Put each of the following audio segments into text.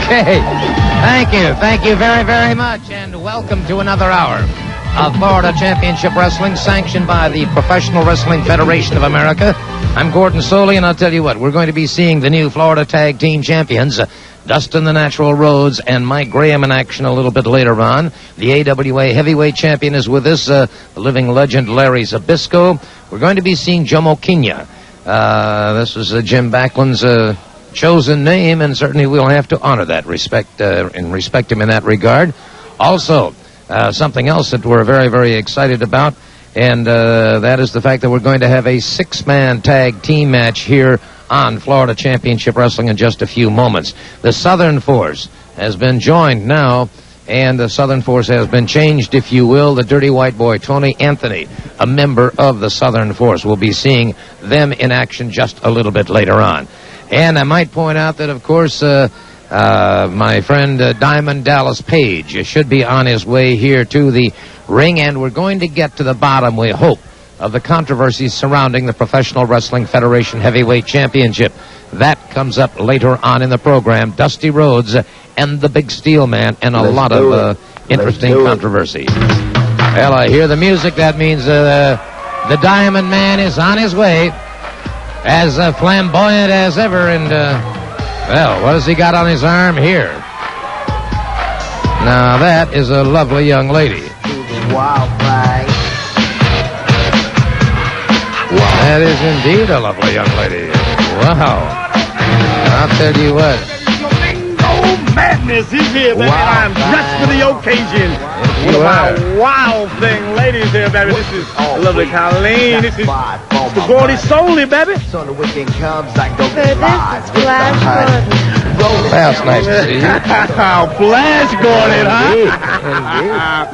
Okay, thank you very, very much, and welcome to another hour of Florida Championship Wrestling, sanctioned by the Professional Wrestling Federation of America. I'm Gordon Solie, and I'll tell you what, we're going to be seeing the new Florida Tag Team Champions, Dustin the Natural Rhodes and Mike Graham in action a little bit later on. The A.W.A. Heavyweight Champion is with us, the living legend Larry Zbyszko. We're going to be seeing Jomo Kenya. This is Jim Backlund's chosen name, and certainly we'll have to honor that, respect him in that regard. Also, something else that we're very, very excited about, and that is the fact that we're going to have a six-man tag team match here on Florida Championship Wrestling in just a few moments. The Southern Force has been joined now, and the Southern Force has been changed, if you will. The Dirty White Boy, Tony Anthony, a member of the Southern Force. We'll be seeing them in action just a little bit later on. And I might point out that, of course, my friend Diamond Dallas Page should be on his way here to the ring, and we're going to get to the bottom, we hope, of the controversies surrounding the Professional Wrestling Federation Heavyweight Championship. That comes up later on in the program. Dusty Rhodes and the Big Steel Man, and a lot of interesting controversy. Well, I hear the music. That means the Diamond Man is on his way. As flamboyant as ever, and, well, what has he got on his arm here? Now, that is a lovely young lady. Wow. That is indeed a lovely young lady. Wow. I'll tell you what. Madness is here, baby. I'm dressed for the occasion. One of my wild thing ladies here, baby. This is lovely Colleen. This is the Gordy Solie, baby. So the weekend comes, I go This is Flash Gordon. That's nice to see you. Flash Gordon, huh?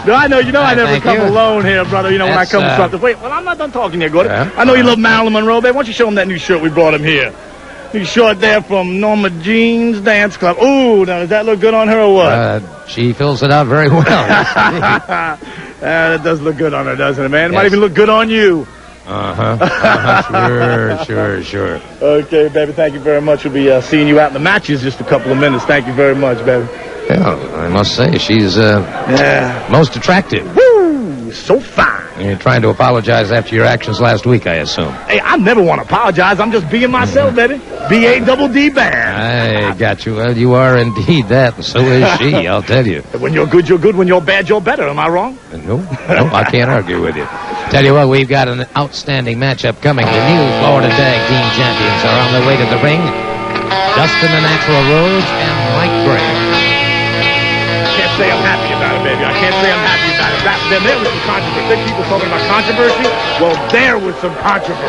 No, I know, I never come alone here, brother. When I come to something. Wait, well, I'm not done talking here, Gordon. Yeah. I know you love Marilyn Monroe, baby. Why don't you show him that new shirt we brought him here? New shirt there from Norma Jean's Dance Club. Ooh, now, does that look good on her or what? She fills it out very well. That does look good on her, doesn't it, man? It might even look good on you. Sure. Okay, baby, thank you very much. We'll be seeing you out in the matches in just a couple of minutes. Thank you very much, baby. Yeah, I must say, she's most attractive. Woo! So fine. You're trying to apologize after your actions last week, I assume. Hey, I never want to apologize. I'm just being myself, baby. B-A-double-D band. I got you. Well, you are indeed that, and so is she, I'll tell you. When you're good, you're good. When you're bad, you're better. Am I wrong? No, I can't argue with you. Tell you what, we've got an outstanding matchup coming. The new Florida Tag Team Champions are on their way to the ring. Dustin the Natural Rhodes and Mike Graham. I can't say I'm happy about it, baby. I can't say I'm happy about it. There was some controversy. Think people talking about controversy? Well, there was some controversy.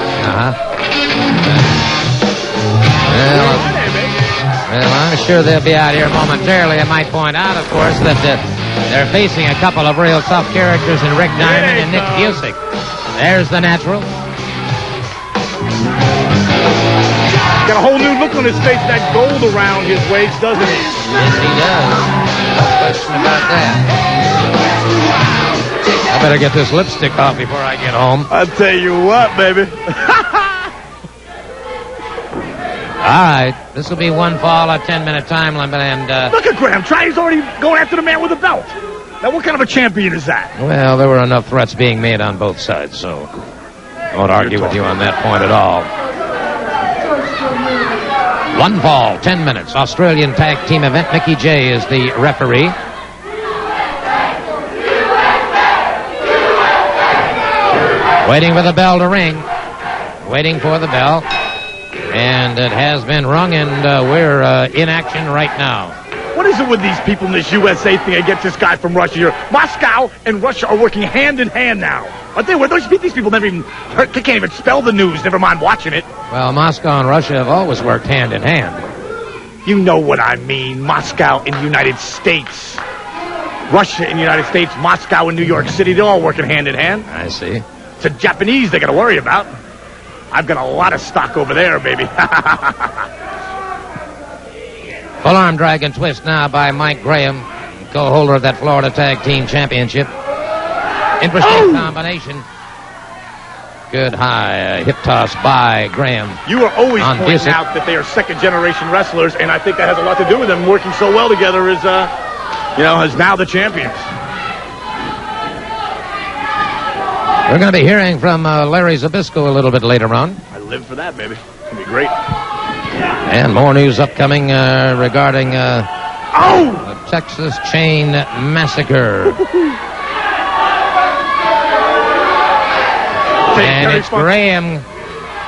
Well, I'm sure they'll be out here momentarily. I might point out, of course, that they're facing a couple of real tough characters in Rick Diamond and Nick Busick. There's the Natural. Got a whole new look on his face, that gold around his waist, doesn't he? Yes, he does. No question about that. I better get this lipstick off before I get home. I'll tell you what, baby. All right, this will be one fall, a 10-minute time limit, and... Look at Graham. He's already going after the man with the belt. Now, what kind of a champion is that? Well, there were enough threats being made on both sides, so I won't argue with you on that point at all. One fall, 10 minutes. Australian tag team event. Mickey J is the referee. Waiting for the bell to ring. Waiting for the bell. And it has been rung, and we're in action right now. What is it with these people in this USA thing against this guy from Russia here? Moscow and Russia are working hand in hand now. Aren't they? These people never even heard, they can't even spell the news, never mind watching it. Well, Moscow and Russia have always worked hand in hand. You know what I mean. Moscow and the United States. Russia and the United States, Moscow and New York City, they're all working hand in hand. I see. It's the Japanese they got to worry about. I've got a lot of stock over there, baby. Full arm drag and twist now by Mike Graham, co-holder of that Florida Tag Team Championship. Interesting combination. Good high hip toss by Graham. You are always on pointing Busick. out that they are second-generation wrestlers, and I think that has a lot to do with them working so well together as now the champions. We're going to be hearing from Larry Zbyszko a little bit later on. I live for that, baby. It'll be great. And more news upcoming regarding the Texas Chain Massacre. And it's Graham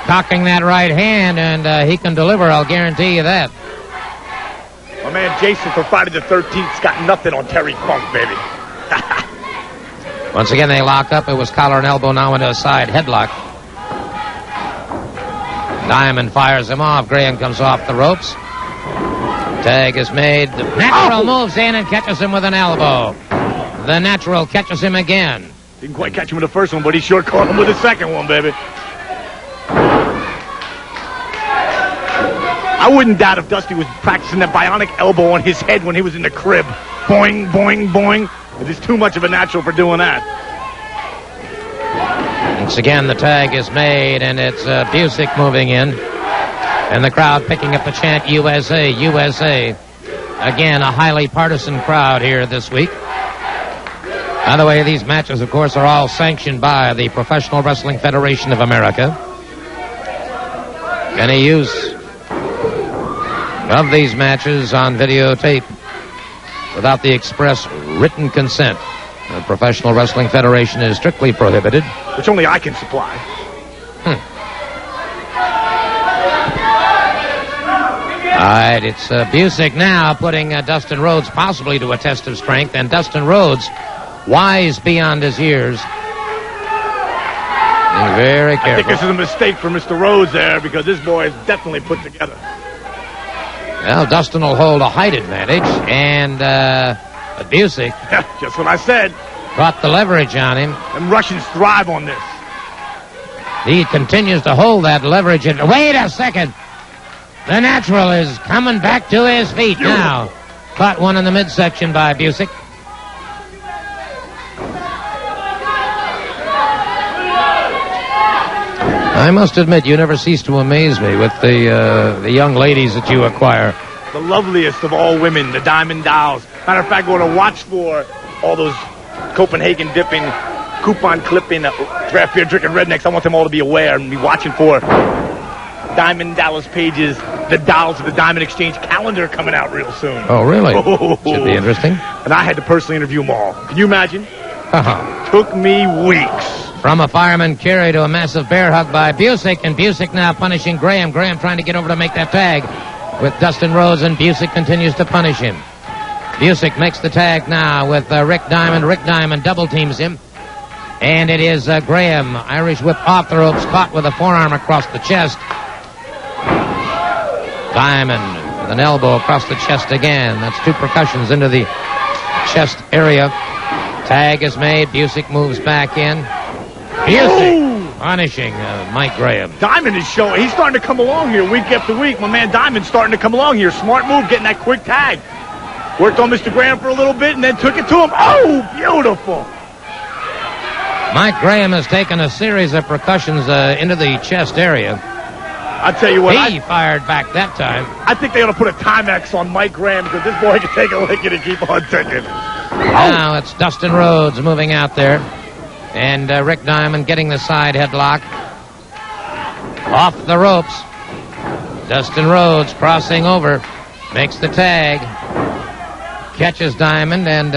cocking that right hand, and he can deliver, I'll guarantee you that. My man Jason for Friday the 13th's got nothing on Terry Funk, baby. Once again, they lock up. It was collar and elbow, now into a side headlock. Diamond fires him off. Graham comes off the ropes. Tag is made. The Natural moves in and catches him with an elbow. The Natural catches him again. Didn't quite catch him with the first one, but he sure caught him with the second one, baby. I wouldn't doubt if Dusty was practicing that bionic elbow on his head when he was in the crib. Boing, boing, boing. It is too much of a natural for doing that. Once again, the tag is made, and it's Busick moving in. And the crowd picking up the chant, USA, USA. Again, a highly partisan crowd here this week. By the way, these matches, of course, are all sanctioned by the Professional Wrestling Federation of America. Any use of these matches on videotape without the express written consent of the Professional Wrestling Federation is strictly prohibited. Which only I can supply. All right, it's Busick now putting Dustin Rhodes possibly to a test of strength, and Dustin Rhodes, wise beyond his years, being very careful. I think this is a mistake for Mr. Rhodes there, because this boy is definitely put together. Well, Dustin will hold a height advantage, and Busick just what I said. Got the leverage on him. And Russians thrive on this. He continues to hold that leverage. And wait a second. The Natural is coming back to his feet now. Caught one in the midsection by Busick. I must admit, you never cease to amaze me with the young ladies that you acquire. The loveliest of all women, the Diamond Dolls. Matter of fact, we're going to watch for all those Copenhagen dipping, coupon clipping, draft beer drinking rednecks. I want them all to be aware and be watching for Diamond Dallas Page's The Dolls of the Diamond Exchange calendar coming out real soon. Oh, really? Should be interesting. And I had to personally interview them all. Can you imagine? Took me weeks. From a fireman carry to a massive bear hug by Busick, and Busick now punishing Graham. Graham trying to get over to make that tag with Dustin Rhodes, and Busick continues to punish him. Busick makes the tag now with Rick Diamond. Rick Diamond double teams him. And it is Graham. Irish whip off the ropes, caught with a forearm across the chest. Diamond with an elbow across the chest again. That's two percussions into the chest area. Tag is made. Busick moves back in. Busick punishing Mike Graham. Diamond is showing. He's starting to come along here week after week. My man Diamond's starting to come along here. Smart move, getting that quick tag. Worked on Mr. Graham for a little bit and then took it to him. Oh, beautiful. Mike Graham has taken a series of percussions into the chest area. I'll tell you what. He fired back that time. I think they ought to put a Timex on Mike Graham because this boy can take a lick and keep on ticking. Now it's Dustin Rhodes moving out there. And Rick Diamond getting the side headlock. Off the ropes. Dustin Rhodes crossing over. Makes the tag. Catches Diamond, and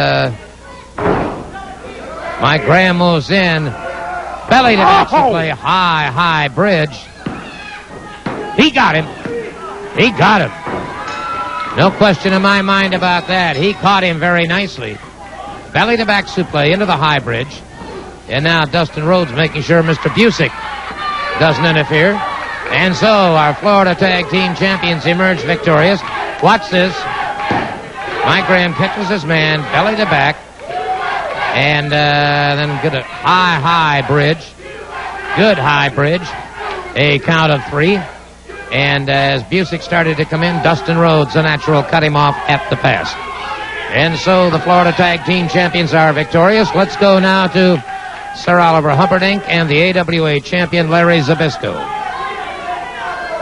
Mike Graham moves in. Belly to basically high bridge. He got him. He got him. No question in my mind about that. He caught him very nicely. Belly-to-back suplex into the high bridge. And now Dustin Rhodes making sure Mr. Busick doesn't interfere. And so our Florida Tag Team Champions emerge victorious. Watch this. Mike Graham catches his man, belly-to-back. And then get a high bridge. Good high bridge. A count of 3. And as Busick started to come in, Dustin Rhodes, the natural, cut him off at the pass. And so the Florida Tag Team Champions are victorious. Let's go now to Sir Oliver Humperdinck and the A.W.A. champion, Larry Zbyszko.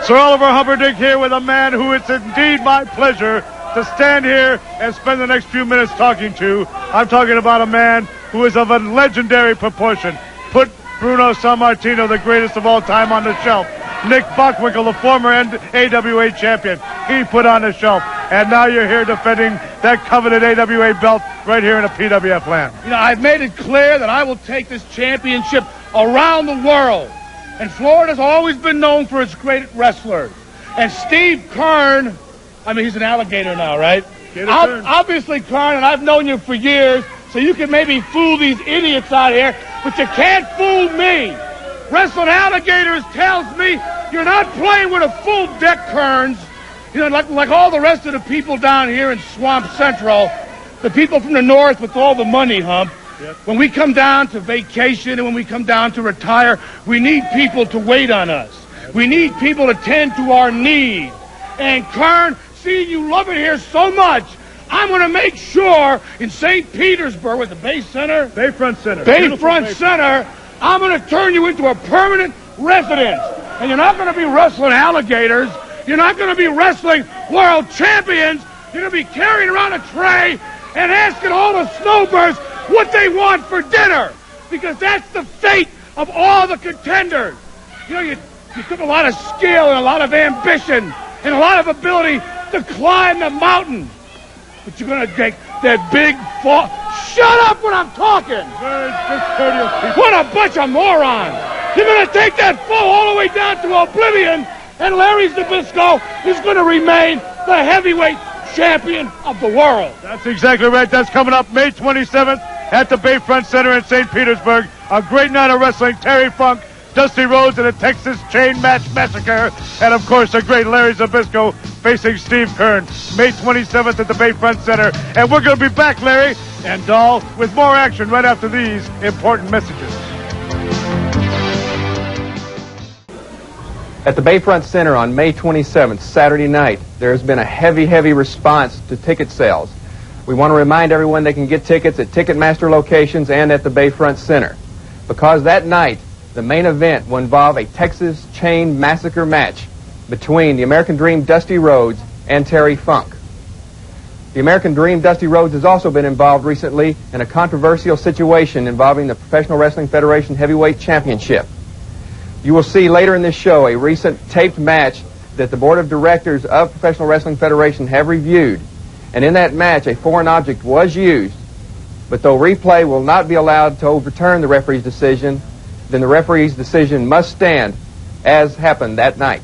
Sir Oliver Humperdinck here with a man who it's indeed my pleasure to stand here and spend the next few minutes talking to. I'm talking about a man who is of a legendary proportion. Put Bruno Sammartino, the greatest of all time, on the shelf. Nick Bockwinkel, the former AWA champion, he put on the shelf. And now you're here defending that coveted AWA belt right here in a PWF land. You know, I've made it clear that I will take this championship around the world. And Florida's always been known for its great wrestlers. And Steve Keirn, I mean, he's an alligator now, right? Obviously, Keirn, and I've known you for years, so you can maybe fool these idiots out here, but you can't fool me. Wrestling alligators tells me you're not playing with a full deck, Keirns. You know, like all the rest of the people down here in Swamp Central, the people from the north with all the money, Hump. Yep. When we come down to vacation and when we come down to retire, we need people to wait on us. Yep. We need people to tend to our needs. And Keirn, seeing you love it here so much, I'm going to make sure in St. Petersburg with the Bayfront Center, Bayfront Center, I'm going to turn you into a permanent residence. And you're not going to be wrestling alligators. You're not going to be wrestling world champions. You're going to be carrying around a tray and asking all the snowbirds what they want for dinner. Because that's the fate of all the contenders. You know, you took a lot of skill and a lot of ambition and a lot of ability to climb the mountain. But you're going to take that big fall. Shut up when I'm talking. What a bunch of morons. You're going to take that fall all the way down to oblivion, and Larry Zbyszko is going to remain the heavyweight champion of the world. That's exactly right. That's coming up May 27th at the Bayfront Center in St. Petersburg. A great night of wrestling. Terry Funk, Dusty Rhodes, and a Texas Chain Match Massacre. And, of course, the great Larry Zbyszko facing Steve Keirn. May 27th at the Bayfront Center. And we're going to be back, Larry and Dahl, with more action right after these important messages. At the Bayfront Center on May 27th, Saturday night, there has been a heavy response to ticket sales. We want to remind everyone they can get tickets at Ticketmaster locations and at the Bayfront Center. Because that night, the main event will involve a Texas Chain Massacre match between the American Dream Dusty Rhodes and Terry Funk. The American Dream Dusty Rhodes has also been involved recently in a controversial situation involving the Professional Wrestling Federation Heavyweight Championship. You will see later in this show a recent taped match that the Board of Directors of Professional Wrestling Federation have reviewed. And in that match, a foreign object was used. But though replay will not be allowed to overturn the referee's decision, then the referee's decision must stand as happened that night.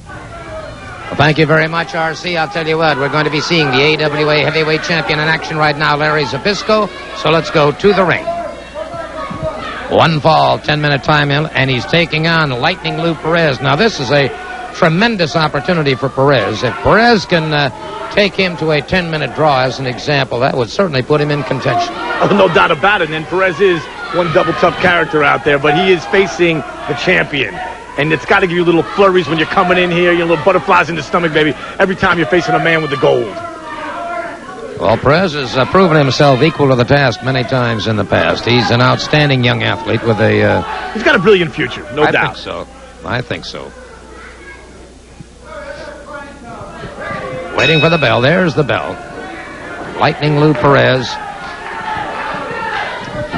Well, thank you very much, R.C. I'll tell you what, we're going to be seeing the A.W.A. heavyweight champion in action right now, Larry Zbyszko. So let's go to the ring. One fall, 10-minute time in, and he's taking on Lightning Lou Perez. Now, this is a tremendous opportunity for Perez. If Perez can take him to a 10-minute draw as an example, that would certainly put him in contention. Oh, no doubt about it. And Perez is one double tough character out there, but he is facing the champion. And it's got to give you little flurries when you're coming in here, your little butterflies in the stomach, baby, every time you're facing a man with the gold. Well, Perez has proven himself equal to the task many times in the past. He's an outstanding young athlete with a... He's got a brilliant future, no doubt. I think so. Waiting for the bell. There's the bell. Lightning Lou Perez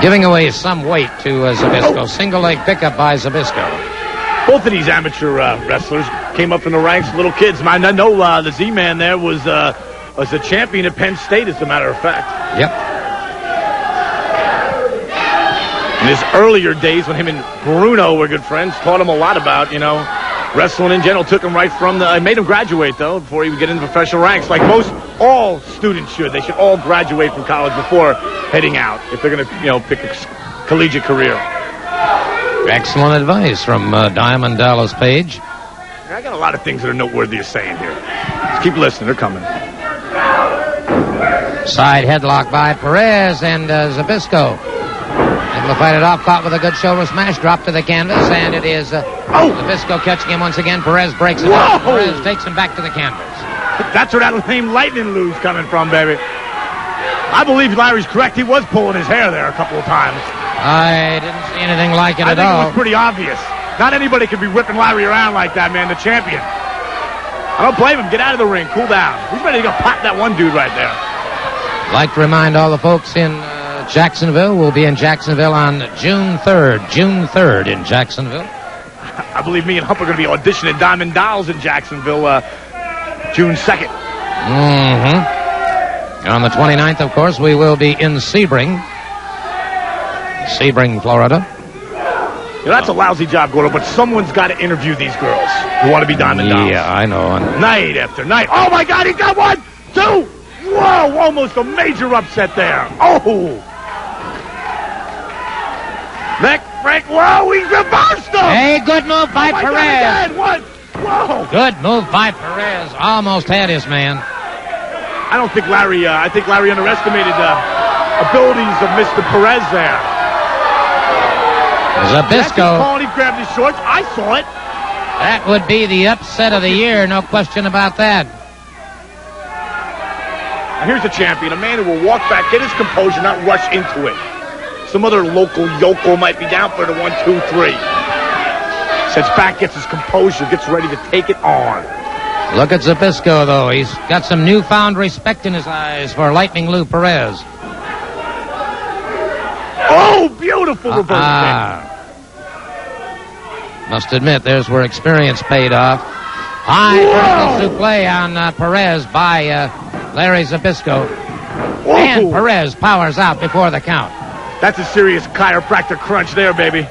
giving away some weight to Zbyszko. Single leg pickup by Zbyszko. Both of these amateur wrestlers came up from the ranks, little kids. I know the Z-Man there was a champion at Penn State, as a matter of fact. Yep. In his earlier days, when him and Bruno were good friends, taught him a lot about, Wrestling in general took him right from made him graduate, though, before he would get into professional ranks. Like all students should. They should all graduate from college before heading out if they're going to, pick a collegiate career. Excellent advice from Diamond Dallas Page. I got a lot of things that are noteworthy of saying here. Just keep listening. They're coming. Side headlock by Perez and Zbyszko. Able to fight it off, caught with a good shoulder smash, drop to the canvas, and it is Zbyszko catching him once again. Perez breaks it up. Perez takes him back to the canvas. That's where that lame lightning lue's coming from, baby. I believe Larry's correct. He was pulling his hair there a couple of times. I didn't see anything like it at all. I think it was pretty obvious. Not anybody could be whipping Larry around like that, man, the champion. I don't blame him. Get out of the ring. Cool down. He's ready to go pop that one dude right there. Like to remind all the folks in Jacksonville, we'll be in Jacksonville on June 3rd. June 3rd in Jacksonville. I believe me and Hump are going to be auditioning Diamond Dolls in Jacksonville June 2nd. Mm-hmm. On the 29th, of course, we will be in Sebring, Florida. That's a lousy job, Gordo, but someone's got to interview these girls who want to be Diamond Dolls. Yeah, I know. Night after night. Oh, my God, he got 1, 2. Whoa, almost a major upset there. Oh. Neck break. Whoa, he's reversed him. Hey, good move by Perez. God, whoa. Good move by Perez. Almost had his man. I don't think Larry, I think Larry underestimated the abilities of Mr. Perez there. Zbyszko. He grabbed his shorts. I saw it. That would be the upset of the year, no question about that. Here's a champion, a man who will walk back, get his composure, not rush into it. Some other local yokel might be down for the 1, 2, 3. Sits back, gets his composure, gets ready to take it on. Look at Zbyszko, though. He's got some newfound respect in his eyes for Lightning Lou Perez. Oh, beautiful reverse. Must admit, there's where experience paid off. High vertical suplex on Perez by Larry Zbyszko. And Perez powers out before the count. That's a serious chiropractor crunch there, baby.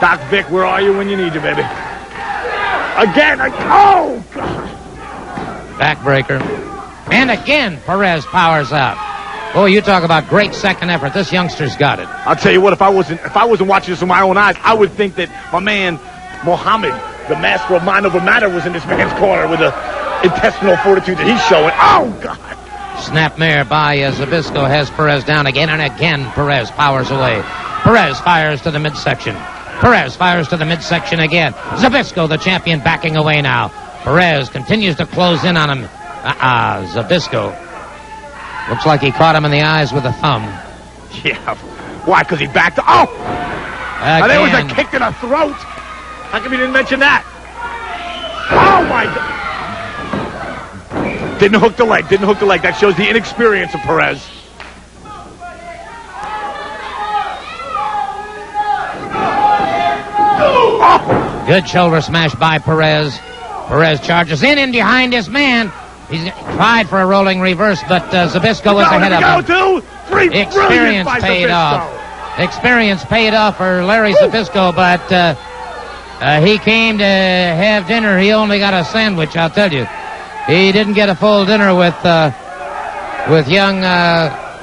Doc Vic, where are you when you need you, baby? Again, oh, God. Backbreaker. And again, Perez powers out. Boy, you talk about great second effort. This youngster's got it. I'll tell you what, if I wasn't watching this with my own eyes, I would think that my man, Muhammad, the master of mind over matter, was in this man's corner with the intestinal fortitude that he's showing. Oh, God. Snapmare by Zbyszko has Perez down again, and again Perez powers away. Perez fires to the midsection. Perez fires to the midsection again. Zbyszko, the champion, backing away now. Perez continues to close in on him. Zbyszko. Looks like he caught him in the eyes with a thumb. Yeah. Why? Because he backed up. Oh! Now, there was a kick to the throat. How come you didn't mention that? Oh, my God. Didn't hook the leg. That shows the inexperience of Perez. Oh. Good shoulder smash by Perez. Perez charges in behind his man. He's tried for a rolling reverse, but Zbyszko was ahead of him. 2, 3, experience paid off. Experience paid off for Larry Zbyszko, but he came to have dinner. He only got a sandwich, I'll tell you. He didn't get a full dinner with young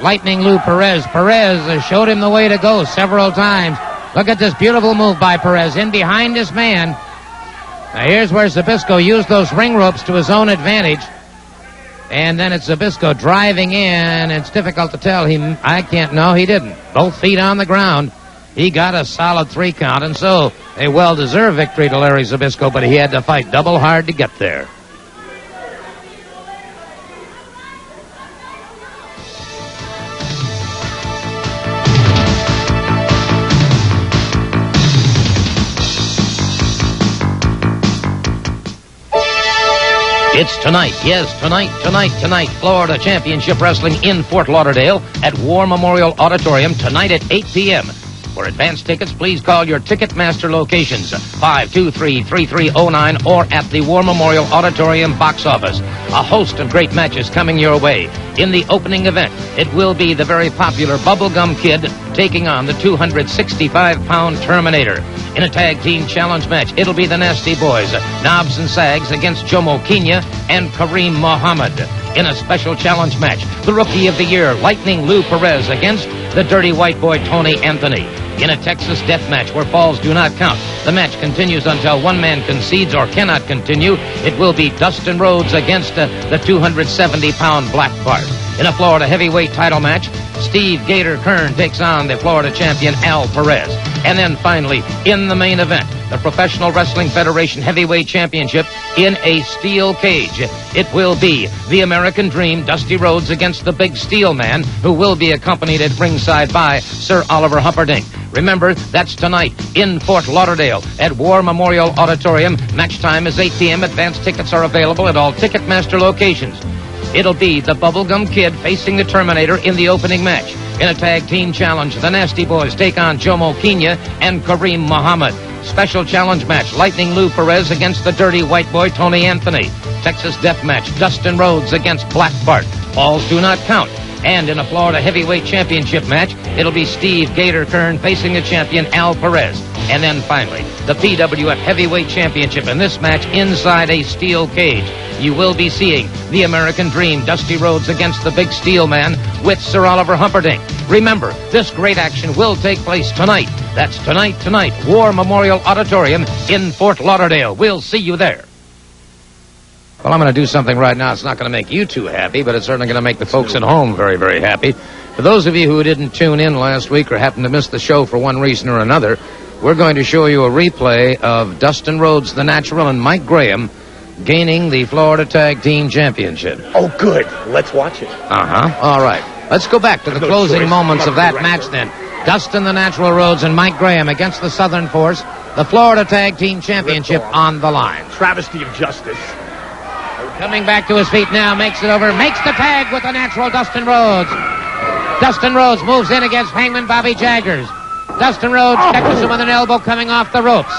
Lightning Lou Perez. Perez showed him the way to go several times. Look at this beautiful move by Perez in behind his man. Now here's where Zbyszko used those ring ropes to his own advantage. And then it's Zbyszko driving in. It's difficult to tell. He didn't. Both feet on the ground. He got a solid 3 count, and so a well-deserved victory to Larry Zbyszko, but he had to fight double hard to get there. It's tonight, yes, tonight, Florida Championship Wrestling in Fort Lauderdale at War Memorial Auditorium tonight at 8 p.m. For advance tickets, please call your Ticketmaster locations, 523-3309, or at the War Memorial Auditorium box office. A host of great matches coming your way. In the opening event, it will be the very popular Bubblegum Kid taking on the 265-pound Terminator. In a tag team challenge match, it'll be the Nasty Boys, Knobs and Sags against Jomo and Kareem Muhammad. In a special challenge match, the Rookie of the Year, Lightning Lou Perez against the Dirty White Boy Tony Anthony. In a Texas death match where falls do not count, the match continues until one man concedes or cannot continue. It will be Dustin Rhodes against the 270-pound Black Bart. In a Florida heavyweight title match, Steve Keirn takes on the Florida champion Al Perez. And then finally, in the main event, the Professional Wrestling Federation Heavyweight Championship in a steel cage. It will be the American Dream, Dusty Rhodes, against the Big Steel Man, who will be accompanied at ringside by Sir Oliver Humperdinck. Remember, that's tonight in Fort Lauderdale at War Memorial Auditorium. Match time is 8 p.m. Advance tickets are available at all Ticketmaster locations. It'll be the Bubblegum Kid facing the Terminator in the opening match. In a tag team challenge, the Nasty Boys take on Jomo and Kareem Muhammad. Special challenge match, Lightning Lou Perez against the Dirty White Boy Tony Anthony. Texas death match, Dustin Rhodes against Black Bart. Falls do not count. And in a Florida heavyweight championship match, it'll be Steve Keirn facing the champion Al Perez. And then finally, the PWF heavyweight championship in this match inside a steel cage. You will be seeing the American Dream, Dusty Rhodes against the Big Steel Man with Sir Oliver Humperdinck. Remember, this great action will take place tonight. That's tonight, War Memorial Auditorium in Fort Lauderdale. We'll see you there. Well, I'm going to do something right now. It's not going to make you too happy, but it's certainly going to make the folks at home very, very happy. For those of you who didn't tune in last week or happened to miss the show for one reason or another, we're going to show you a replay of Dustin Rhodes, the Natural, and Mike Graham gaining the Florida Tag Team Championship. Oh, good. Let's watch it. All right. Let's go back to the closing moments of that match then. Dustin, the Natural Rhodes, and Mike Graham against the Southern Force. The Florida Tag Team Championship on the line. Travesty of justice. Coming back to his feet now, makes it over, makes the tag with the Natural Dustin Rhodes. Dustin Rhodes moves in against Hangman Bobby Jaggers. Dustin Rhodes catches him with an elbow coming off the ropes.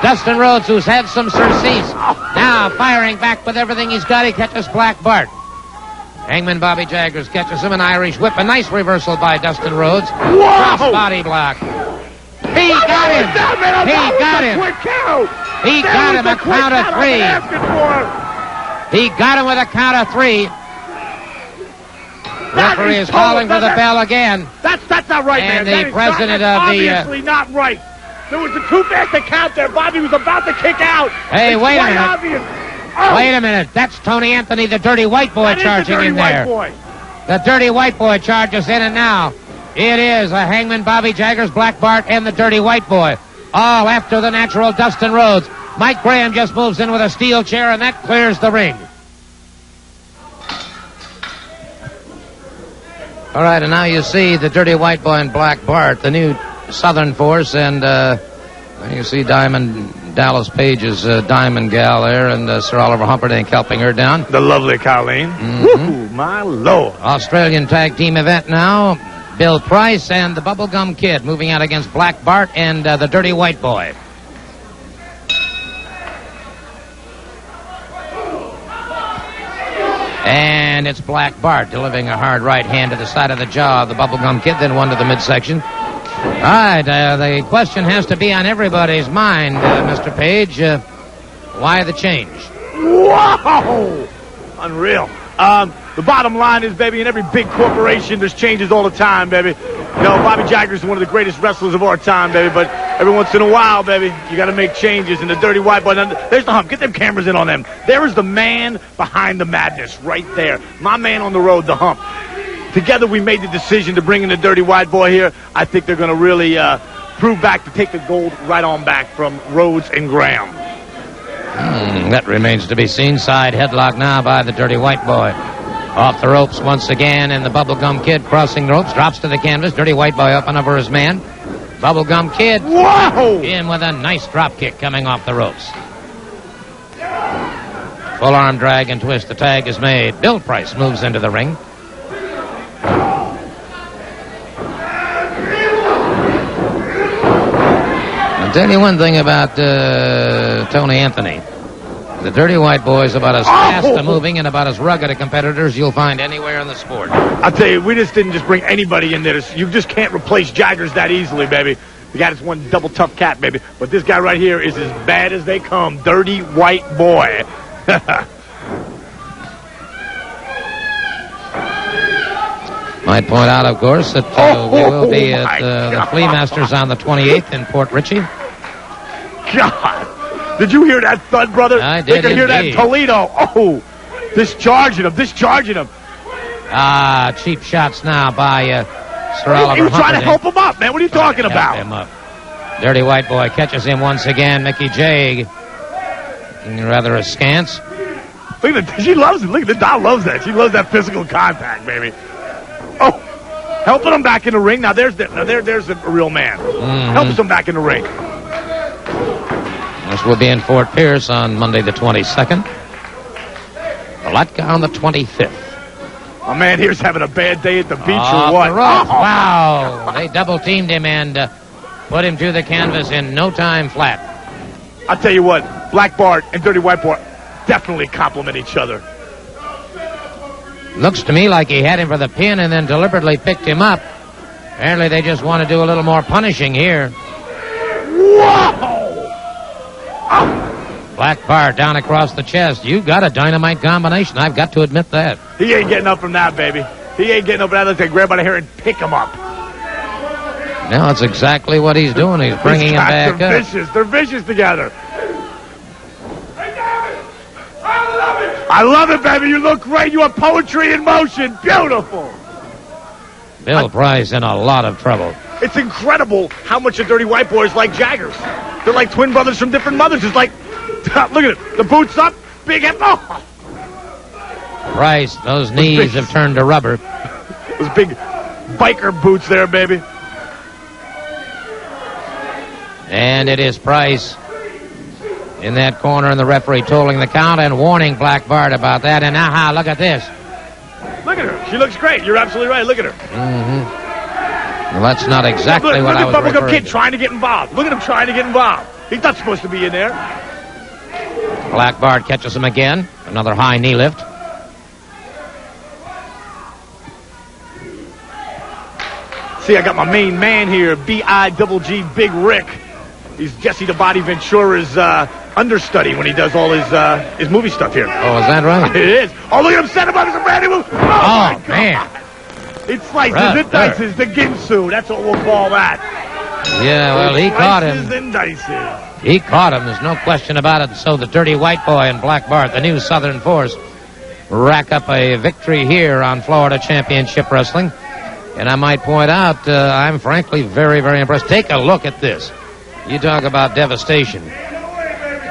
Dustin Rhodes, who's had some surcease, now firing back with everything he's got. He catches Black Bart. Hangman Bobby Jaggers catches him, an Irish whip. A nice reversal by Dustin Rhodes. Cross body block. He got him. He got him. He got him a count of three. He got him with a count of three. Referee is calling for the bell again. That's not right, and man. And the president of the... obviously not right. There was a too fast to count there. Bobby was about to kick out. Hey, it's wait a minute. Obvious. Oh. Wait a minute. That's Tony Anthony, the Dirty White Boy, charging in there. Boy. The Dirty White Boy charges in, and now it is a Hangman Bobby Jaggers, Black Bart, and the Dirty White Boy. All after the Natural Dustin Rhodes. Mike Graham just moves in with a steel chair, and that clears the ring. All right, and now you see the Dirty White Boy and Black Bart, the new Southern Force, and you see Diamond Dallas Page's Diamond Gal there, and Sir Oliver Humperdinck helping her down. The lovely Colleen. Woo, my Lord. Australian tag team event now. Bill Price and the Bubblegum Kid moving out against Black Bart and the Dirty White Boy. And it's Black Bart delivering a hard right hand to the side of the jaw of the Bubblegum Kid, then one to the midsection. All right, the question has to be on everybody's mind, Mr. Page. Why the change? Whoa! Unreal. The bottom line is, baby, in every big corporation, there's changes all the time, baby. You know, Bobby Jaggers is one of the greatest wrestlers of our time, baby, but every once in a while, baby, you got to make changes. And the Dirty White Boy, there's the Hump. Get them cameras in on them. There is the man behind the madness right there. My man on the road, the Hump. Together, we made the decision to bring in the Dirty White Boy here. I think they're going to really prove back to take the gold right on back from Rhodes and Graham. That remains to be seen. Side headlock now by the Dirty White Boy. Off the ropes once again, and the Bubblegum Kid crossing the ropes, drops to the canvas. Dirty White Boy up and over his man. Bubblegum Kid in with a nice drop kick coming off the ropes. Full arm drag and twist. The tag is made. Bill Price moves into the ring. tell you one thing about Tony Anthony. The Dirty White Boy is about as fast a moving and about as rugged a competitor as you'll find anywhere in the sport. I'll tell you, we just didn't just bring anybody in there. You just can't replace Jaggers that easily, baby. The guy that's one double tough cat, baby. But this guy right here is as bad as they come. Dirty White Boy. Might point out, of course, that we will be at the Flea Masters on the 28th in Port Richey. God. Did you hear that thud, brother? I did. They could hear that in Toledo. Oh, discharging him. Cheap shots now by Sir Oliver He was trying to Humperdinck. help him up, man. What are you talking about? Him up. Dirty White Boy catches him once again. Mickey J. rather askance. Look at that. She loves it. Look at the doll loves that. She loves that physical contact, baby. Oh, helping him back in the ring. Now there's a real man. Helps him back in the ring. This will be in Fort Pierce on Monday the 22nd. Palatka on the 25th. My man here's having a bad day at the beach Off or what? the ropes. Wow. They double-teamed him and put him to the canvas in no time flat. I'll tell you what, Black Bart and Dirty White Boy definitely complement each other. Looks to me like he had him for the pin and then deliberately picked him up. Apparently they just want to do a little more punishing here. Whoa! Black Bart down across the chest. You got a dynamite combination. I've got to admit that. He ain't getting up from that, baby. He ain't getting up from that unless they grab by the hair and pick him up. Now that's exactly what he's doing. He's bringing him back up. They're vicious together. I love it, baby. You look great. You have poetry in motion. Beautiful. Bill Price in a lot of trouble. It's incredible how much the Dirty White Boys like Jaggers. They're like twin brothers from different mothers. It's like, look at it. The boots up, big hip. Oh. Price, those knees have turned to rubber. Those big biker boots there, baby. And it is Price in that corner, and the referee tolling the count and warning Black Bart about that. And aha, look at this. Look at her. She looks great. You're absolutely right. Look at her. Well, that's not exactly what I was referring to. Look at Bubblegum Kid to. trying to get involved. Look at him trying to get involved. He's not supposed to be in there. Black Bart catches him again. Another high knee lift. See, I got my main man here, B.I.G.G. Big Rick. He's Jesse the Body Ventura's understudy when he does all his movie stuff here. Oh, is that right? It is. Oh, look at him set him up as a brand new move. Oh, man. It slices, it dices, the Ginsu. That's what we'll call that. Yeah, well, he caught Slices him. and dices. He caught him. There's no question about it. So the Dirty White Boy and Black Bart, the new Southern Force, rack up a victory here on Florida Championship Wrestling. And I might point out, I'm frankly very, very impressed. Take a look at this. You talk about devastation.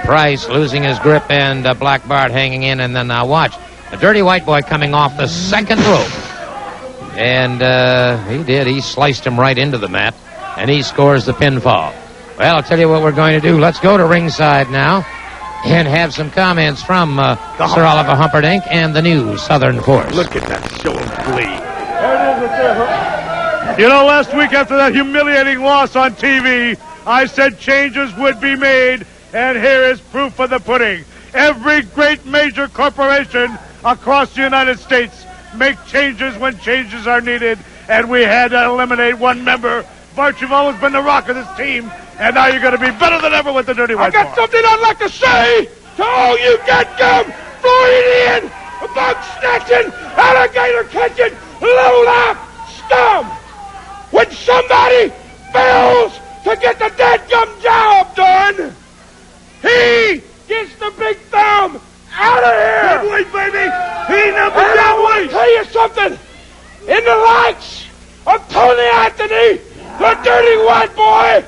Price losing his grip and Black Bart hanging in, and then now watch. The Dirty White Boy coming off the second rope. And he did. He sliced him right into the mat, and he scores the pinfall. Well, I'll tell you what we're going to do. Let's go to ringside now and have some comments from Sir Oliver Humperdinck and the new Southern Force. Look at that show of glee. You know, last week after that humiliating loss on TV, I said changes would be made, and here is proof of the pudding. Every great major corporation across the United States make changes when changes are needed, and we had to eliminate one member. Bart, you've always been the rock of this team, and now you're going to be better than ever with the Dirty White Boy. I got something I'd like to say to all you get-gum, Floridian, bug snatching, alligator catching, low-life scum. When somebody fails to get the dadgum job done, he gets the big thumb out of here. Heavyweight, baby. He number And I want to tell you something. In the likes of Tony Anthony, the Dirty White Boy,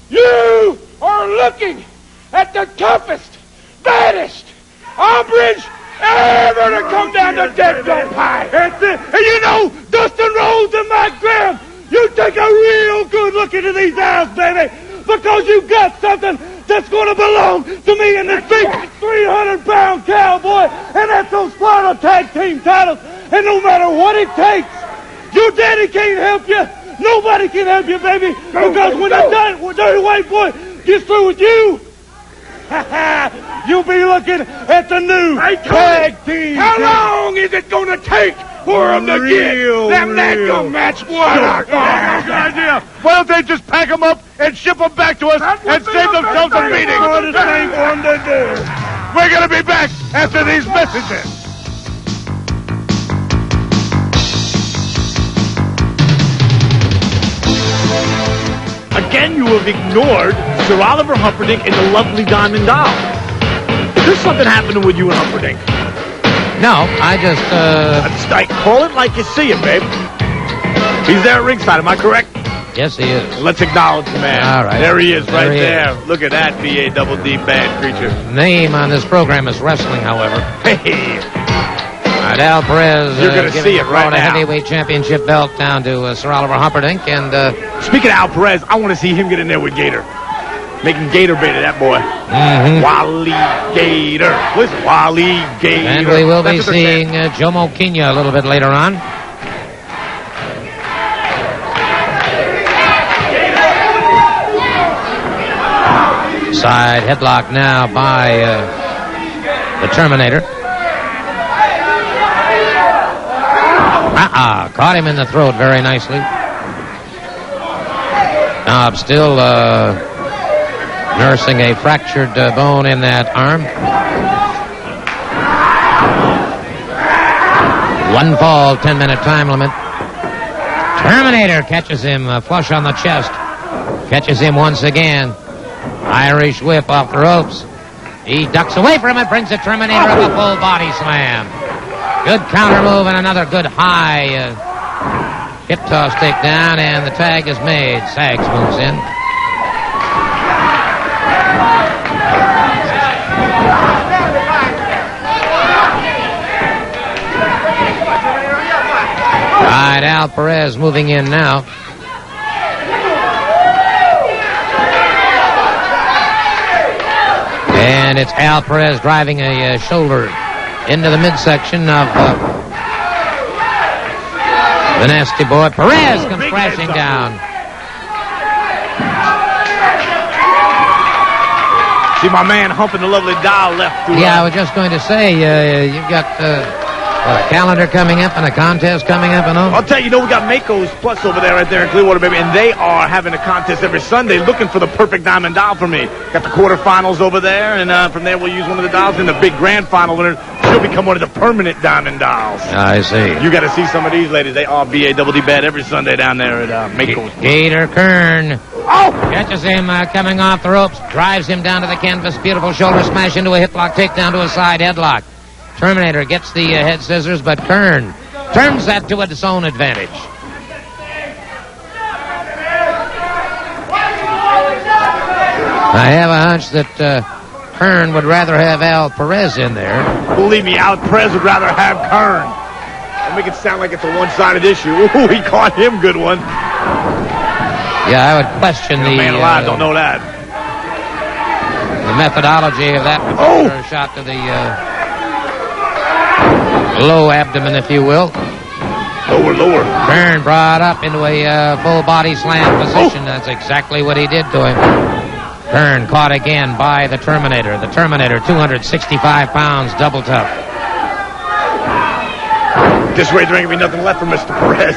you are looking at the toughest, baddest hombres ever to come down the dead-gum pipe. That's it. And you know, Dustin, Rhodes, and Mike Graham, you take a real good look into these eyes, baby, because you got something that's going to belong to me in this big 300-pound cowboy, and that's those Florida Tag Team titles. And no matter what it takes, your daddy can't help you. Nobody can help you, baby, because when the Dirty White Boy gets through with you, you'll be looking at the new tag team. How long is it going to take for them to get them that match won? Good idea. Why don't they just pack them up and ship them back to us and save themselves a meeting? We're going to be back after these messages. Again, you have ignored Sir Oliver Humperdinck and the lovely Diamond Doll. Is there something happening with you and Humperdinck? No, I just, call it like you see it, babe. He's there at ringside, am I correct? Yes, he is. Let's acknowledge the man. All right. There he is, right There he there. Look at that B-A-D-D bad creature. Name on this program is wrestling, however. Hey. All right, Al Perez. You're going to see it right the now. heavyweight championship belt down to Sir Oliver Humperdinck. And speaking of Al Perez, I want to see him get in there with Gator. Making Gator bait of that boy. Mm-hmm. Wally Gator. Listen, Wally Gator. And we will be seeing Jomo Kenya a little bit later on. Side headlock now by the Terminator. Caught him in the throat very nicely. Knob still nursing a fractured bone in that arm. One fall, 10-minute time limit. Terminator catches him flush on the chest. Catches him once again. Irish whip off the ropes. He ducks away from it, brings the Terminator up a full body slam. Good counter move and another good high hip toss takedown, and the tag is made. Sags moves in. All right, Al Perez moving in now. And it's Al Perez driving a shoulder into the midsection of the nasty boy. Perez comes crashing down. See my man humping the lovely Doll left through. Yeah, I was just going to say, you've got a calendar coming up and a contest coming up and all. I'll tell you, we got Mako's Plus over there right there in Clearwater, baby, and they are having a contest every Sunday looking for the perfect Diamond Doll for me. Got the quarterfinals over there, and from there we'll use one of the dolls in the big grand final winner. She'll become one of the permanent Diamond Dolls. I see. You got to see some of these ladies. They are B-A-D-D bad every Sunday down there at Mako's. Gator Keirn. Oh! Catches him coming off the ropes, drives him down to the canvas. Beautiful shoulder smash into a hip lock, takedown to a side headlock. Terminator gets the head scissors, but Keirn turns that to its own advantage. I have a hunch that Keirn would rather have Al Perez in there. Believe me, Al Perez would rather have Keirn. Don't make it sound like it's a one-sided issue. Ooh, he caught him good one. Yeah, I would question the man alive don't know that. The methodology of that particular shot to the low abdomen, if you will. Lower. Keirn brought up into a full body slam position. That's exactly what he did to him. Keirn caught again by the Terminator. The Terminator, 265 pounds, double tough. This way there ain't gonna be nothing left for Mr. Perez.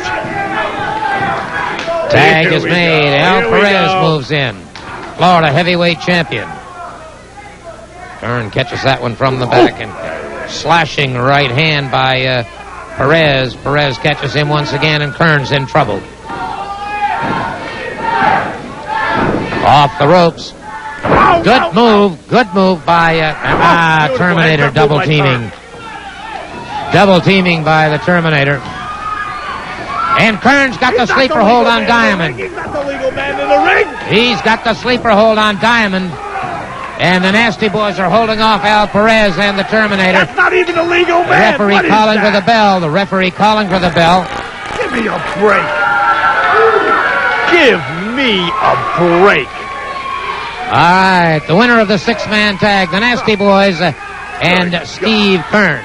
Tag is made. Al Perez moves in. Florida heavyweight champion. Keirn catches that one from the back and slashing right hand by Perez. Perez catches him once again, and Keirn's in trouble. Off the ropes. Good move by Terminator, double teaming. Double teaming by the Terminator. And Keirn's got the sleeper hold on Diamond. He's not the legal man in the ring. He's got the sleeper hold on Diamond. And the Nasty Boys are holding off Al Perez and the Terminator. That's not even a legal The man. referee calling for the bell. The referee calling for the bell. Give me a break. Give me a break. All right, the winner of the six-man tag, the Nasty Boys and Steve Keirn.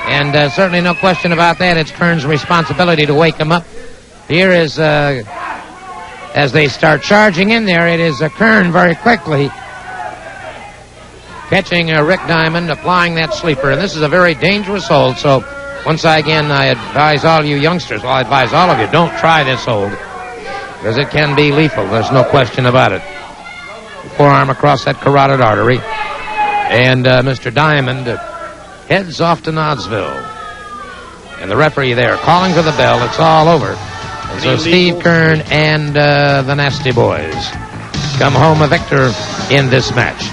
And certainly no question about that. It's Keirn's responsibility to wake him up. Here is Al as they start charging in there. It is Keirn very quickly catching Rick Diamond, applying that sleeper. And this is a very dangerous hold. So once again, I advise all you youngsters, well, I advise all of you, don't try this hold, because it can be lethal. There's no question about it. Forearm across that carotid artery. And Mr. Diamond heads off to Knoxville. And the referee there calling for the bell. It's all over. And so Steve Keirn and the Nasty Boys come home a victor in this match.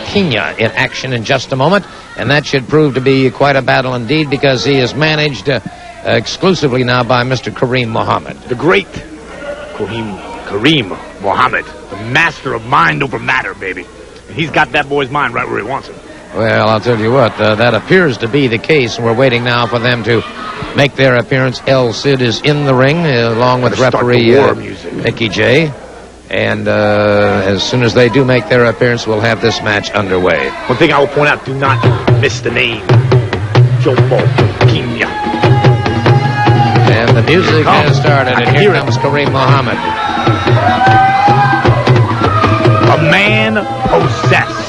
Kenya in action in just a moment, and that should prove to be quite a battle indeed, because he is managed exclusively now by Mr. Kareem Muhammad. The great Kareem Muhammad, the master of mind over matter, baby. And he's got that boy's mind right where he wants it. Well, I'll tell you what, that appears to be the case. We're waiting now for them to make their appearance. El Cid is in the ring along with referee Mickey J. And as soon as they do make their appearance, we'll have this match underway. One thing I will point out, do not miss the name. Jomo Kenya. And the music has started, and here comes Kareem Muhammad. A man possessed.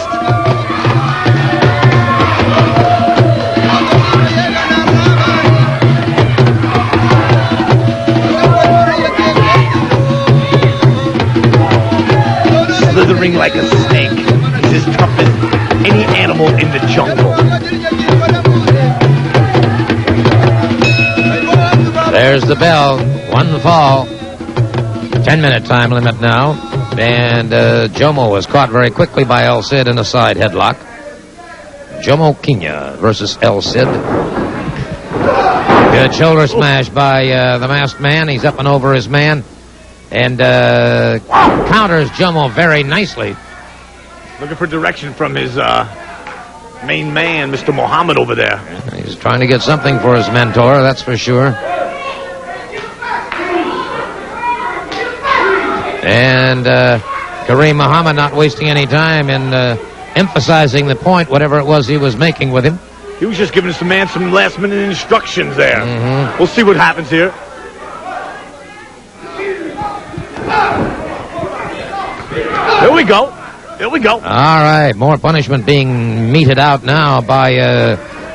Slithering like a snake. He's as tough as any animal in the jungle. There's the bell. One fall. 10-minute time limit now. And Jomo was caught very quickly by El Cid in a side headlock. Jomo Kenya versus El Cid. Good shoulder smash by the masked man. He's up and over his man. And counters Jomo very nicely. Looking for direction from his main man, Mr. Muhammad, over there. He's trying to get something for his mentor, that's for sure. And Kareem Muhammad not wasting any time in emphasizing the point, whatever it was he was making with him. He was just giving us the man some last-minute instructions there. Mm-hmm. We'll see what happens here. Here we go. Here we go. All right. More punishment being meted out now by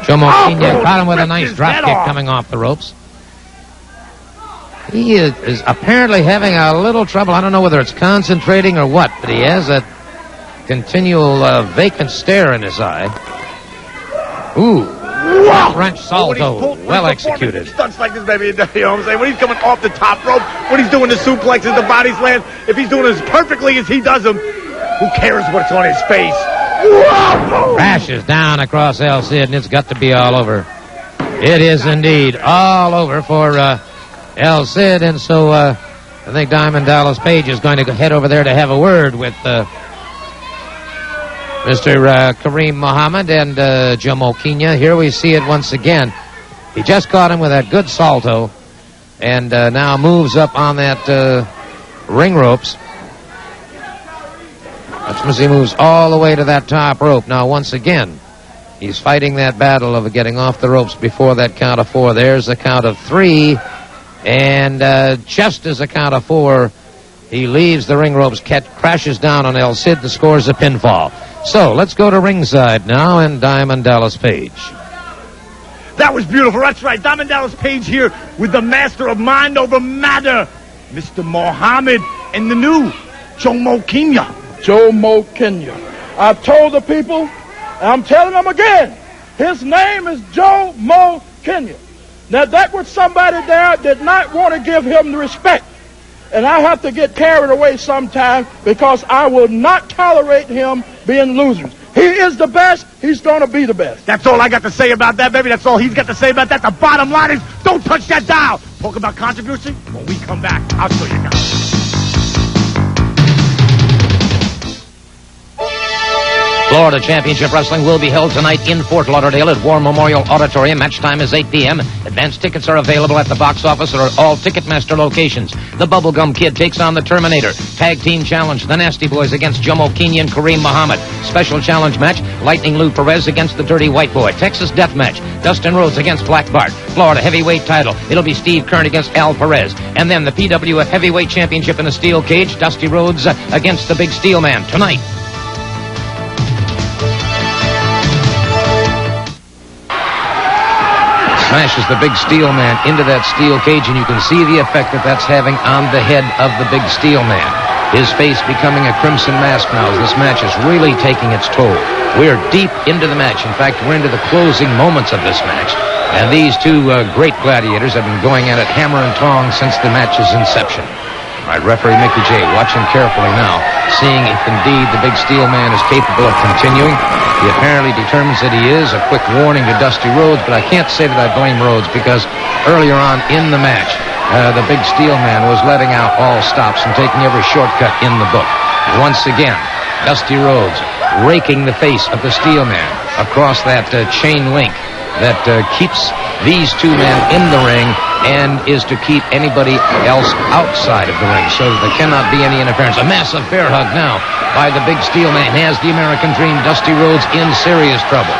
Jomo Kenya. Caught him with a nice drop kick coming off the ropes. He is apparently having a little trouble. I don't know whether it's concentrating or what, but he has a continual vacant stare in his eye. Ooh. Wow. French salto. Well executed. Stunts like this, baby. You know what I'm saying? When he's coming off the top rope, when he's doing the suplexes, the body slams, if he's doing as perfectly as he does them, who cares what's on his face? Whoa! Crashes down across El Cid, and it's got to be all over. It is indeed all over for El Cid, and so I think Diamond Dallas Page is going to head over there to have a word with Mr. Kareem Muhammad and Jomo Kenya. Here we see it once again. He just caught him with that good salto, and now moves up on that ring ropes. Watch as he moves all the way to that top rope. Now, once again, he's fighting that battle of getting off the ropes before that count of four. There's the count of three, and just as a count of four, he leaves the ring ropes, crashes down on El Cid, and scores a pinfall. So, let's go to ringside now, and Diamond Dallas Page. That was beautiful. That's right. Diamond Dallas Page here with the master of mind over matter, Mr. Muhammad, and the new Jomo Kenya. Jomo Kenya. I've told the people, and I'm telling them again, his name is Jomo Kenya. Now, that was somebody there did not want to give him the respect. And I have to get carried away sometimes because I will not tolerate him being losers. He is the best. He's going to be the best. That's all I got to say about that, baby. That's all he's got to say about that. The bottom line is, don't touch that dial. Talk about controversy. When we come back, I'll show you guys. Florida Championship Wrestling will be held tonight in Fort Lauderdale at War Memorial Auditorium. Match time is 8 p.m. Advance tickets are available at the box office or all Ticketmaster locations. The Bubblegum Kid takes on the Terminator. Tag Team Challenge, the Nasty Boys against Jomo, Keirn, Kareem, Muhammad. Special Challenge match, Lightning Lou Perez against the Dirty White Boy. Texas Death Match, Dustin Rhodes against Black Bart. Florida Heavyweight title, it'll be Steve Keirn against Al Perez. And then the PWF Heavyweight Championship in a steel cage, Dusty Rhodes against the Big Steel Man tonight. Smashes the Big Steel Man into that steel cage, and you can see the effect that that's having on the head of the Big Steel Man. His face becoming a crimson mask now as this match is really taking its toll. We're deep into the match. In fact, we're into the closing moments of this match. And these two great gladiators have been going at it hammer and tong since the match's inception. All right, referee Mickey J. watching carefully now, seeing if indeed the Big Steel Man is capable of continuing. He apparently determines that he is. A quick warning to Dusty Rhodes, but I can't say that I blame Rhodes because earlier on in the match, the Big Steel Man was letting out all stops and taking every shortcut in the book. Once again, Dusty Rhodes raking the face of the Steel Man across that chain link that keeps these two men in the ring and is to keep anybody else outside of the ring so that there cannot be any interference. A massive bear hug now by the Big Steel Man has the American Dream, Dusty Rhodes, in serious trouble.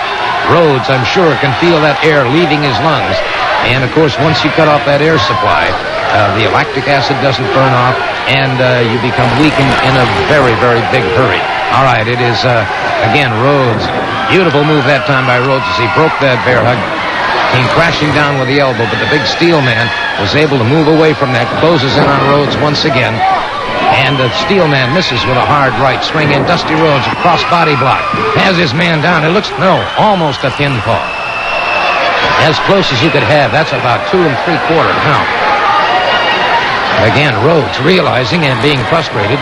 Rhodes, I'm sure, can feel that air leaving his lungs. And, of course, once you cut off that air supply, the lactic acid doesn't burn off, and you become weakened in a very, very big hurry. All right, it is, again, Rhodes. Beautiful move that time by Rhodes as he broke that bear hug. Came crashing down with the elbow, but the Big Steel Man was able to move away from that, closes in on Rhodes once again. And the Steel Man misses with a hard right swing, and Dusty Rhodes, a cross-body block, has his man down. It looks, almost a pinfall. As close as you could have. That's about 2 3/4 count. Again, Rhodes realizing and being frustrated.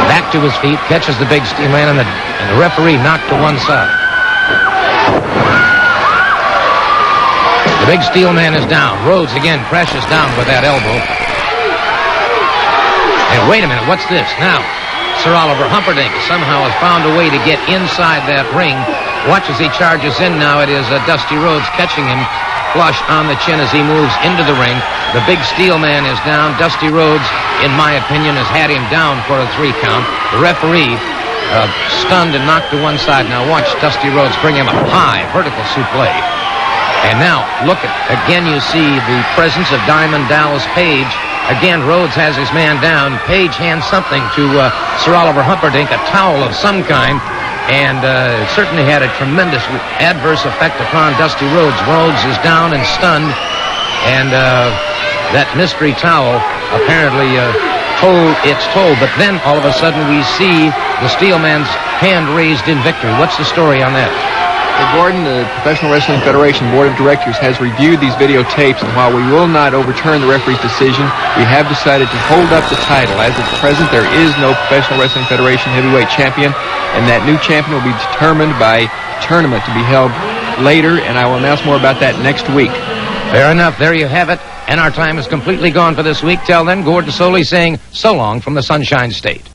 Back to his feet, catches the Big Steel Man, and the referee knocked to one side. The Big Steel Man is down. Rhodes again crashes down with that elbow. And wait a minute, what's this? Now, Sir Oliver Humperdinck somehow has found a way to get inside that ring. Watch as he charges in now. It is Dusty Rhodes catching him flush on the chin as he moves into the ring. The Big Steel Man is down. Dusty Rhodes, in my opinion, has had him down for a 3 count. The referee stunned and knocked to one side. Now watch Dusty Rhodes bring him a high vertical suplex. And now, look at, again you see the presence of Diamond Dallas Page. Again, Rhodes has his man down. Page hands something to Sir Oliver Humperdinck, a towel of some kind, and it certainly had a tremendous adverse effect upon Dusty Rhodes. Rhodes is down and stunned, and that mystery towel apparently told its toll. But then, all of a sudden, we see the Steel Man's hand raised in victory. What's the story on that? Well, Gordon, the Professional Wrestling Federation Board of Directors has reviewed these videotapes, and while we will not overturn the referee's decision, we have decided to hold up the title. As of present, there is no Professional Wrestling Federation heavyweight champion, and that new champion will be determined by tournament to be held later, and I will announce more about that next week. Fair enough. There you have it. And our time is completely gone for this week. Till then, Gordon Solie saying so long from the Sunshine State.